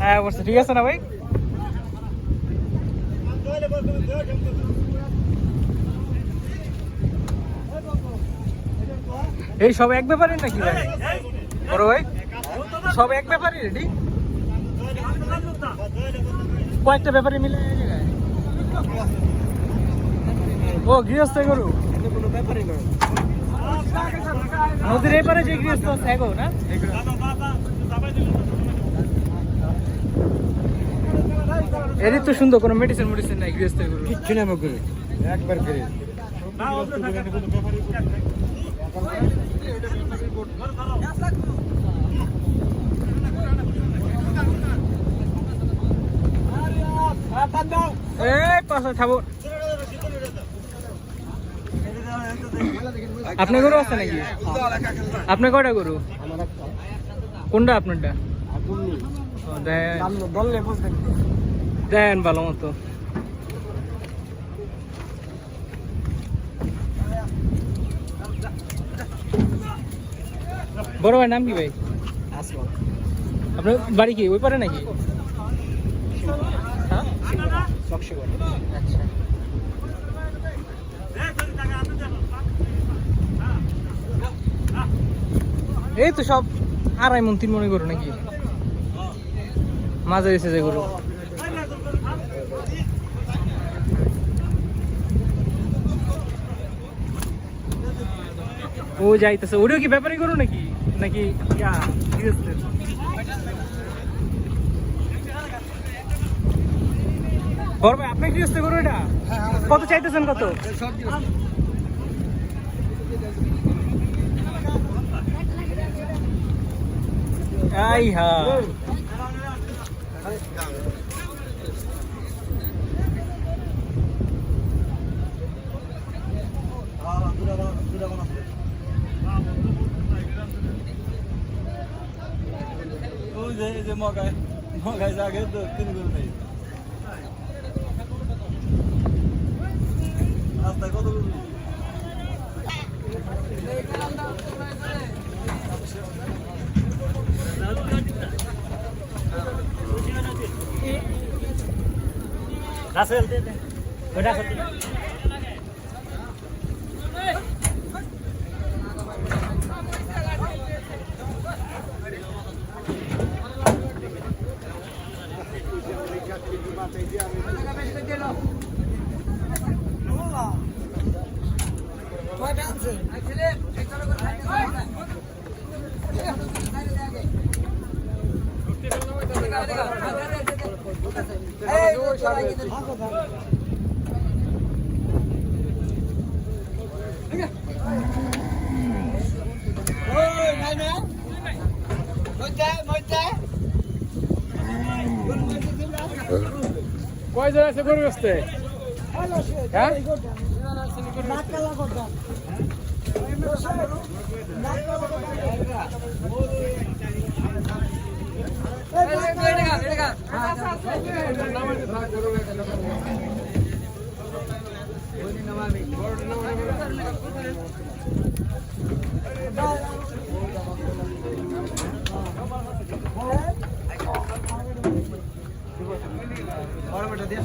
হ্যাঁ অবশ্যই ঠিক আছে না ভাই? এই সব এক ব্যাপারে নাকি ভাই? বড় ভাই সব এক ব্যাপারে রেডি? কয়েকটা ব্যাপারে মিলে এই জায়গায়? ও গৃহস্থ গরু কোনো ব্যাপারই নয়। নদীর এপারে যে গৃহস্থ আছে গো না? এরই তো সুন্দর, কোনো মেডিসিন মেডিসিন নাই গৃহস্থ গরু কিচ্ছু না করে একবার করে। আপনার গরু আছে নাকি? আপনার কয়টা গরু? কোনটা আপনারটা? দেন ভালো মতো। বড় ভাই নাম কি ভাই? আপনার বাড়ি কি ওই পারে নাকি? আচ্ছা এই তো সব 2.5 মণ 3 মণে গরু নাকি মাঝে এসে যে গরু। ও যাইতেছে ওটাও কি ব্যাপারই গরু নাকি নাকি বড় ভাই আপনি গৃহস্থ গরু এটা কত চাইতেছেন? কত? আই হা মগাই জাগে তো তিন গরু নেই রাস্তায় কত গরু। রাসেল ওটা কয়জন আছে গরু আসতে? হ্যাঁ বড় বেটা দিয়ে